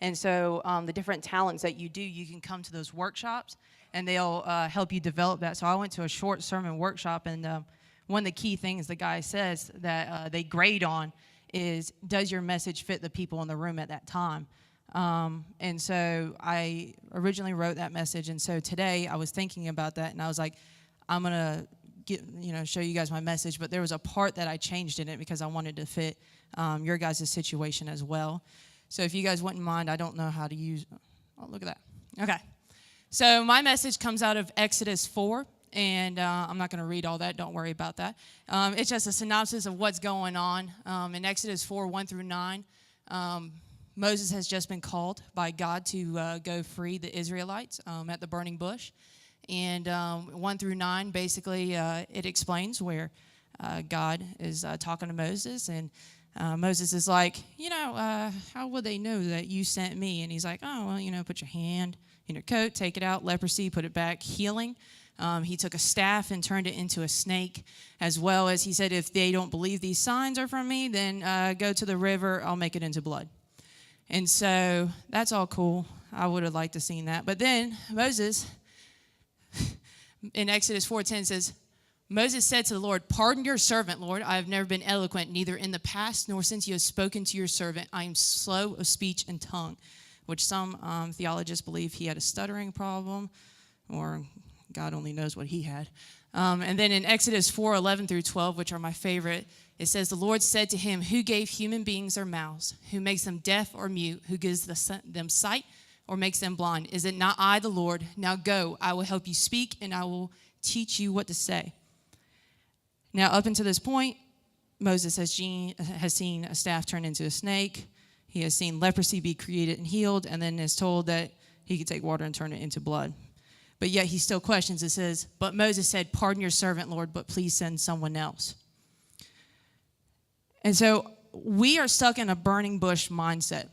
And so the different talents that you do, you can come to those workshops, and they'll help you develop that. So I went to a short sermon workshop, and one of the key things the guy says that they grade on is, does your message fit the people in the room at that time? And so I originally wrote that message, and so today I was thinking about that, and I was like, I'm going to show you guys my message, but there was a part that I changed in it because I wanted to fit your guys' situation as well. So if you guys wouldn't mind, I don't know how to use, oh, look at that. Okay. So my message comes out of Exodus 4, and I'm not going to read all that. Don't worry about that. It's just a synopsis of what's going on. In Exodus 4, 1 through 9, Moses has just been called by God to go free the Israelites at the burning bush. And 1 through 9, basically, it explains where God is talking to Moses. And Moses is like, how would they know that you sent me? And he's like, oh, well, put your hand in your coat, take it out, leprosy, put it back, healing. He took a staff and turned it into a snake, as well as he said, if they don't believe these signs are from me, then go to the river, I'll make it into blood. And so that's all cool. I would have liked to have seen that. But then Moses, in Exodus 4:10 says, Moses said to the Lord, pardon your servant, Lord. I have never been eloquent, neither in the past nor since you have spoken to your servant. I am slow of speech and tongue, which some theologians believe he had a stuttering problem, or God only knows what he had. And then in Exodus 4:11 through 12, which are my favorite, it says, the Lord said to him, who gave human beings their mouths? Who makes them deaf or mute? Who gives them sight or makes them blind? Is it not I, the Lord? Now go, I will help you speak, and I will teach you what to say. Now, up until this point, Moses has seen a staff turn into a snake. He has seen leprosy be created and healed, and then is told that he could take water and turn it into blood. But yet he still questions. It says, but Moses said, pardon your servant, Lord, but please send someone else. And so we are stuck in a burning bush mindset.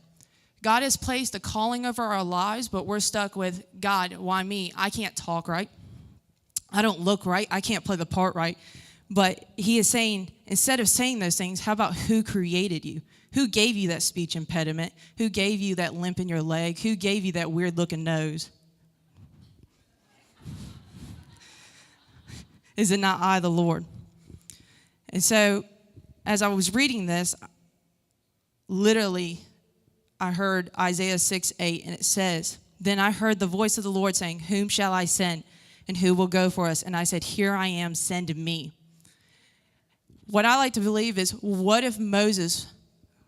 God has placed a calling over our lives, but we're stuck with, God, why me? I can't talk right. I don't look right. I can't play the part right. But he is saying, instead of saying those things, how about who created you? Who gave you that speech impediment? Who gave you that limp in your leg? Who gave you that weird-looking nose? Is it not I, the Lord? And so, as I was reading this, literally, I heard Isaiah 6:8, and it says, then I heard the voice of the Lord saying, whom shall I send, and who will go for us? And I said, here I am, send me. What I like to believe is, what if Moses,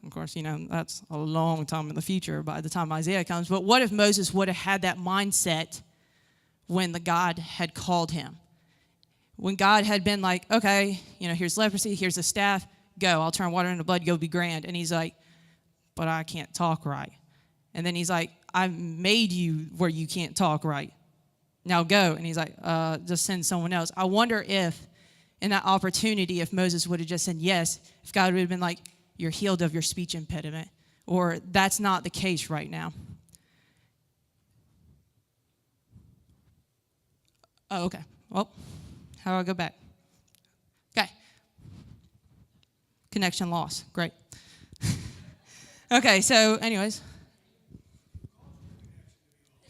of course, that's a long time in the future by the time Isaiah comes, but what if Moses would have had that mindset when the God had called him? When God had been like, okay, here's leprosy, here's the staff, go, I'll turn water into blood, go be grand. And he's like, but I can't talk right. And then he's like, I made you where you can't talk right. Now go. And he's like, just send someone else. I wonder if, in that opportunity, if Moses would have just said yes, if God would have been like, you're healed of your speech impediment, or that's not the case right now. Oh, okay. Well, how do I go back? Okay. Connection loss. Great. Okay, so anyways.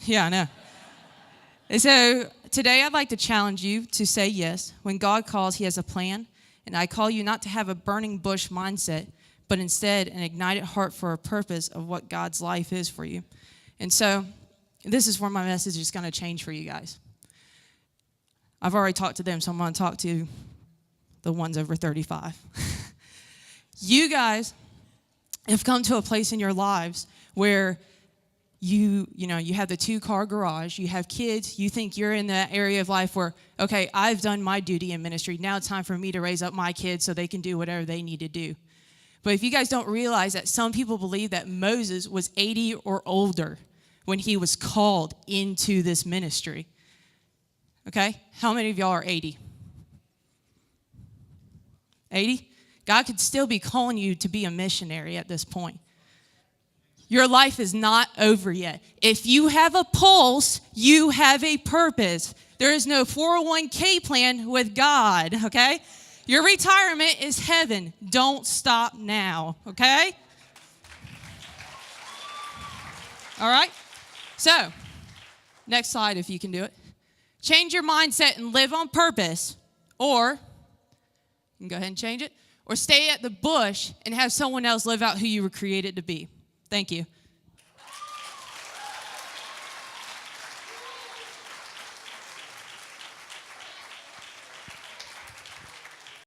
Yeah, I know. And so today I'd like to challenge you to say yes. When God calls, he has a plan. And I call you not to have a burning bush mindset, but instead an ignited heart for a purpose of what God's life is for you. And so this is where my message is going to change for you guys. I've already talked to them, so I'm going to talk to the ones over 35. You guys have come to a place in your lives where you have the 2-car garage, you have kids, you think you're in that area of life where, okay, I've done my duty in ministry. Now it's time for me to raise up my kids so they can do whatever they need to do. But if you guys don't realize that some people believe that Moses was 80 or older when he was called into this ministry. Okay? How many of y'all are 80? 80? God could still be calling you to be a missionary at this point. Your life is not over yet. If you have a pulse, you have a purpose. There is no 401k plan with God, okay? Your retirement is heaven. Don't stop now, okay? All right? So, next slide if you can do it. Change your mindset and live on purpose, or, you can go ahead and change it, or stay at the bush and have someone else live out who you were created to be. Thank you.